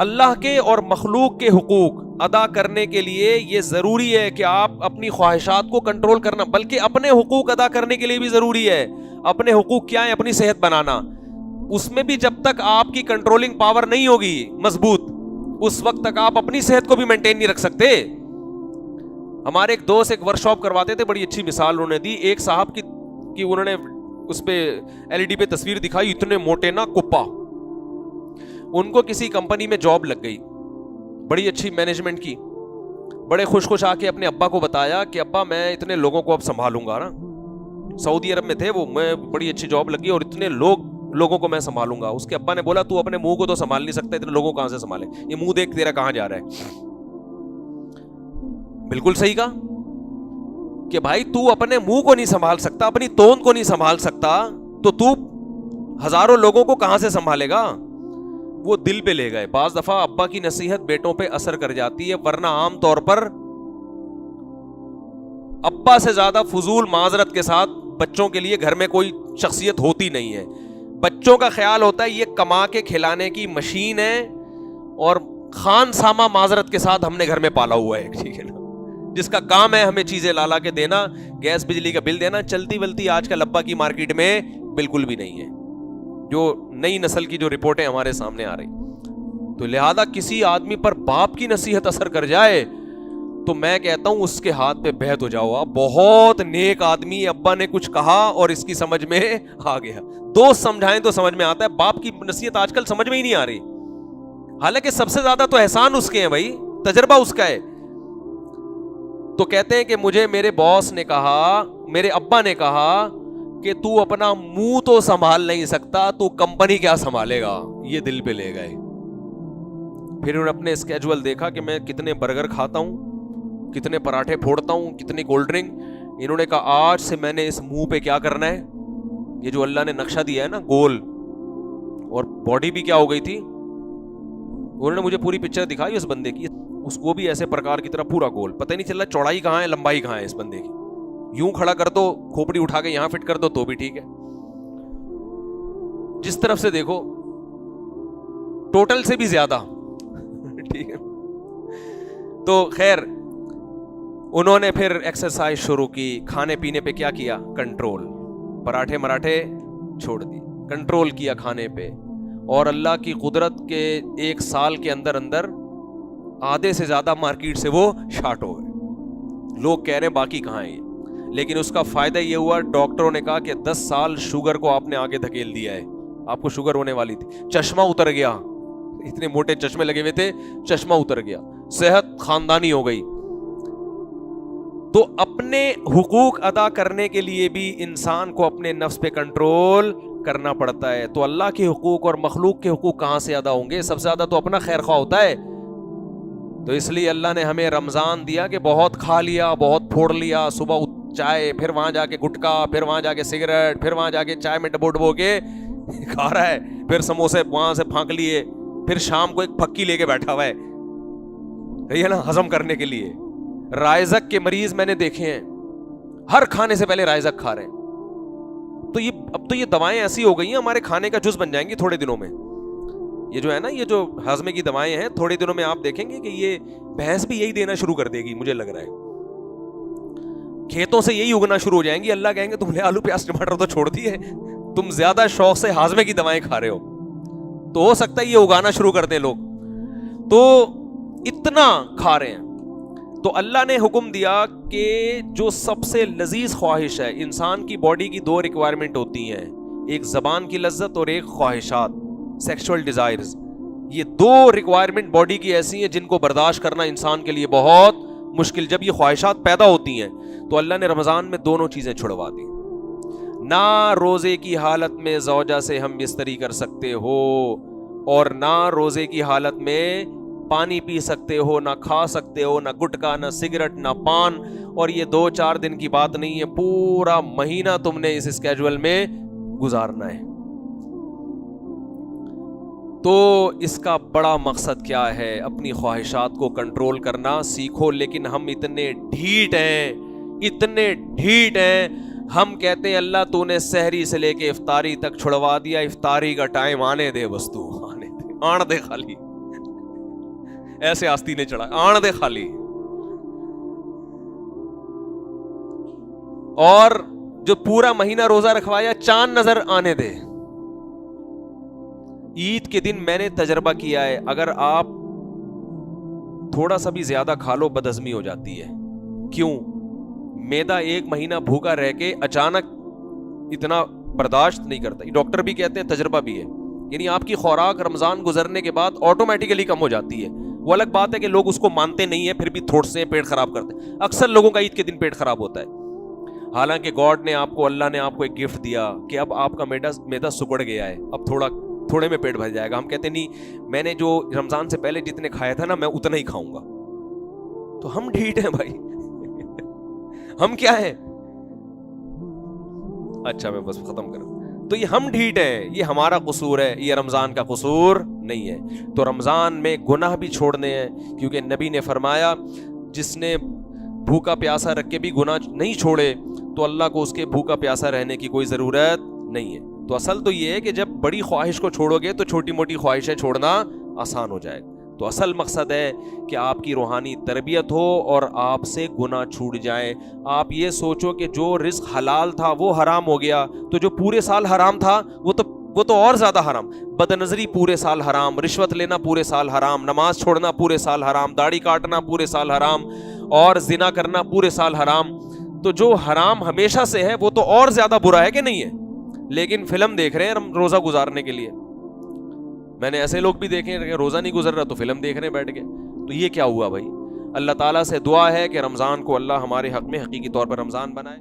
اللہ کے اور مخلوق کے حقوق ادا کرنے کے لیے یہ ضروری ہے کہ آپ اپنی خواہشات کو کنٹرول کرنا، بلکہ اپنے حقوق ادا کرنے کے لیے بھی ضروری ہے. اپنے حقوق کیا ہے؟ اپنی صحت بنانا. اس میں بھی جب تک آپ کی کنٹرولنگ پاور نہیں ہوگی مضبوط، اس وقت تک آپ اپنی صحت کو بھی مینٹین نہیں رکھ سکتے. ہمارے ایک دوست ایک ورک شاپ کرواتے تھے، بڑی اچھی مثال انہوں نے دی. ایک صاحب کی انہوں نے اس پہ LED پہ تصویر دکھائی، اتنے موٹے نا کپا. ان کو کسی کمپنی میں جاب لگ گئی، بڑی اچھی مینجمنٹ کی. بڑے خوش آ کے اپنے ابا کو بتایا کہ ابا میں اتنے لوگوں کو اب سنبھالوں گا نا. سعودی عرب میں تھے وہ، میں بڑی اچھی جاب لگی اور اتنے لوگوں کو میں سنبھالوں گا. اس کے ابا نے بولا تو اپنے منہ کو تو سنبھال نہیں سکتا، اتنے لوگوں کو کہاں سے سنبھالے؟ یہ منہ دیکھ تیرا کہاں جا رہا ہے. بالکل صحیح کہا کہ بھائی تو اپنے منہ کو نہیں سنبھال سکتا، اپنی توند کو نہیں سنبھال سکتا، تو ہزاروں لوگوں کو کہاں سے سنبھالے گا؟ وہ دل پہ لے گئے. بعض دفعہ ابا کی نصیحت بیٹوں پہ اثر کر جاتی ہے، ورنہ عام طور پر ابا سے زیادہ فضول معذرت کے ساتھ بچوں کے لیے گھر میں کوئی شخصیت ہوتی نہیں ہے. بچوں کا خیال ہوتا ہے یہ کما کے کھلانے کی مشین ہے اور خان سامہ معذرت کے ساتھ ہم نے گھر میں پالا ہوا ہے، ٹھیک ہے نا، جس کا کام ہے ہمیں چیزیں لالا کے دینا، گیس بجلی کا بل دینا. چلتی ولتی آج کل ابا کی مارکیٹ میں بالکل بھی نہیں ہے، جو نئی نسل کی جو رپورٹیں ہمارے سامنے آ رہی. تو لہذا کسی آدمی پر باپ کی نصیحت اثر کر جائے تو میں کہتا ہوں اس کے ہاتھ پہ بیعت ہو جاؤ. آپ بہت نیک آدمی، ابا نے کچھ کہا اور اس کی سمجھ میں آ گیا. دوست سمجھائیں تو سمجھ میں آتا ہے، باپ کی نصیحت آج کل سمجھ میں ہی نہیں آ رہی. حالانکہ سب سے زیادہ تو احسان اس کے ہیں بھائی، تجربہ اس کا ہے. تو کہتے ہیں کہ مجھے میرے باس نے کہا، میرے ابا نے کہا کہ تو اپنا منہ تو سنبھال نہیں سکتا، تو کمپنی کیا سنبھالے گا. یہ دل پہ لے گئے. پھر انہوں نے اپنے اسکیجول دیکھا کہ میں کتنے برگر کھاتا ہوں، کتنے پراٹھے پھوڑتا ہوں، کتنی کولڈ ڈرنک. انہوں نے کہا آج سے میں نے اس منہ پہ کیا کرنا ہے. یہ جو اللہ نے نقشہ دیا ہے نا گول، اور باڈی بھی کیا ہو گئی تھی، انہوں نے مجھے پوری پکچر دکھائی اس بندے کی. اس کو بھی ایسے پرکار کی طرح پورا گول، پتہ نہیں چل رہا چوڑائی کہاں ہے لمبائی کہاں ہے اس بندے کی. یوں کھڑا کر دو، کھوپڑی اٹھا کے یہاں فٹ کر دو تو بھی ٹھیک ہے، جس طرف سے دیکھو ٹوٹل سے بھی زیادہ ٹھیک ہے. تو خیر انہوں نے پھر ایکسرسائز شروع کی. کھانے پینے پہ کیا کیا؟ کنٹرول. پراٹھے مراٹھے چھوڑ دی، کنٹرول کیا کھانے پہ. اور اللہ کی قدرت کے 1 سال کے اندر آدھے سے زیادہ مارکیٹ سے وہ شارٹ ہو گئے. لوگ کہہ رہے ہیں باقی کہاں ہیں. لیکن اس کا فائدہ یہ ہوا، ڈاکٹروں نے کہا کہ 10 سال شوگر کو آپ نے آگے دھکیل دیا ہے، آپ کو شوگر ہونے والی تھی. چشمہ اتر گیا، اتنے موٹے چشمے لگے ہوئے تھے، چشمہ اتر گیا. صحت خاندانی ہو گئی. تو اپنے حقوق ادا کرنے کے لیے بھی انسان کو اپنے نفس پہ کنٹرول کرنا پڑتا ہے. تو اللہ کے حقوق اور مخلوق کے حقوق کہاں سے ادا ہوں گے؟ سب سے زیادہ تو اپنا خیر خواہ ہوتا ہے. تو اس لیے اللہ نے ہمیں رمضان دیا کہ بہت کھا لیا، بہت پھوڑ لیا. صبح چائے، پھر وہاں جا کے گٹکا، پھر وہاں جا کے سگریٹ، پھر وہاں جا کے چائے میں ڈبو کے کھا رہا ہے، پھر سموسے وہاں سے پھانک لیے، پھر شام کو ایک پھکی لے کے بیٹھا ہوا ہے نا ہضم کرنے کے لیے. رائزک کے مریض میں نے دیکھے ہیں، ہر کھانے سے پہلے رائزک کھا رہے ہیں. تو اب تو یہ دوائیں ایسی ہو گئی ہیں ہمارے کھانے کا جز بن جائیں گی تھوڑے دنوں میں. یہ جو ہے نا، یہ جو ہضمے کی دوائیں ہیں، تھوڑے دنوں میں آپ دیکھیں گے کہ یہ بھینس بھی یہی دینا شروع کر دے گی. مجھے لگ رہا ہے کھیتوں سے یہی اگنا شروع ہو جائیں گی. اللہ کہیں گے تم نے آلو پیاز ٹماٹر تو چھوڑ دیے، تم زیادہ شوق سے ہاضمے کی دوائیں کھا رہے ہو. تو ہو سکتا ہے یہ اگانا شروع کر دیں لوگ، تو اتنا کھا رہے ہیں. تو اللہ نے حکم دیا کہ جو سب سے لذیذ خواہش ہے، انسان کی باڈی کی 2 ریکوائرمنٹ ہوتی ہیں، ایک زبان کی لذت اور ایک خواہشات، سیکشول ڈیزائرز. یہ 2 ریکوائرمنٹ باڈی کی ایسی ہیں جن کو برداشت کرنا انسان کے لیے بہت مشکل. جب یہ خواہشات پیدا ہوتی ہیں تو اللہ نے رمضان میں دونوں چیزیں چھڑوا دی. نہ روزے کی حالت میں زوجہ سے ہم بستری کر سکتے ہو، اور نہ روزے کی حالت میں پانی پی سکتے ہو، نہ کھا سکتے ہو، نہ گٹکا، نہ سگریٹ، نہ پان. اور یہ 2-4 دن کی بات نہیں ہے، پورا مہینہ تم نے اس اسکیجول میں گزارنا ہے. تو اس کا بڑا مقصد کیا ہے؟ اپنی خواہشات کو کنٹرول کرنا سیکھو. لیکن ہم اتنے ڈھیٹ ہیں، ہم کہتے ہیں اللہ تو نے سحری سے لے کے افطاری تک چھڑوا دیا، افطاری کا ٹائم آنے دے، بس تو آنے دے، آن دے خالی. ایسے آستی نے چڑھا, آن دے خالی. اور جو پورا مہینہ روزہ رکھوایا چاند نظر آنے دے. عید کے دن میں نے تجربہ کیا ہے, اگر آپ تھوڑا سا بھی زیادہ کھا لو بدہضمی ہو جاتی ہے. کیوں؟ میدا ایک مہینہ بھوکا رہ کے اچانک اتنا برداشت نہیں کرتا. ڈاکٹر بھی کہتے ہیں, تجربہ بھی ہے, یعنی آپ کی خوراک رمضان گزرنے کے بعد آٹومیٹیکلی کم ہو جاتی ہے. وہ الگ بات ہے کہ لوگ اس کو مانتے نہیں ہیں, پھر بھی تھوڑے سے پیٹ خراب کرتے ہیں. اکثر لوگوں کا عید کے دن پیٹ خراب ہوتا ہے, حالانکہ گاڈ نے آپ کو, اللہ نے آپ کو ایک گفٹ دیا کہ اب آپ کا میدا سکڑ گیا ہے, اب تھوڑے میں پیٹ بھر جائے گا. ہم کہتے نہیں, میں نے جو رمضان سے پہلے جتنے کھایا تھا نا, میں اتنا ہی کھاؤں گا. تو ہم ڈھیٹ ہیں بھائی. ہم کیا ہیں؟ اچھا میں بس ختم کروں. تو یہ ہم ڈھیٹ ہیں, یہ ہمارا قصور ہے, یہ رمضان کا قصور نہیں ہے. تو رمضان میں گناہ بھی چھوڑنے ہیں, کیونکہ نبی نے فرمایا جس نے بھوکا پیاسا رکھ کے بھی گناہ نہیں چھوڑے تو اللہ کو اس کے بھوکا پیاسا رہنے کی کوئی ضرورت نہیں ہے. تو اصل تو یہ ہے کہ جب بڑی خواہش کو چھوڑو گے تو چھوٹی موٹی خواہشیں چھوڑنا آسان ہو جائے گا. تو اصل مقصد ہے کہ آپ کی روحانی تربیت ہو اور آپ سے گناہ چھوٹ جائیں. آپ یہ سوچو کہ جو رزق حلال تھا وہ حرام ہو گیا, تو جو پورے سال حرام تھا وہ تو اور زیادہ حرام. بدنظری پورے سال حرام, رشوت لینا پورے سال حرام, نماز چھوڑنا پورے سال حرام, داڑھی کاٹنا پورے سال حرام, اور زنا کرنا پورے سال حرام. تو جو حرام ہمیشہ سے ہے وہ تو اور زیادہ برا ہے کہ نہیں ہے. لیکن فلم دیکھ رہے ہیں روزہ گزارنے کے لیے. میں نے ایسے لوگ بھی دیکھے کہ روزہ نہیں گزر رہا تو فلم دیکھ رہے ہیں بیٹھ کے. تو یہ کیا ہوا بھائی؟ اللہ تعالیٰ سے دعا ہے کہ رمضان کو اللہ ہمارے حق میں حقیقی طور پر رمضان بنائے.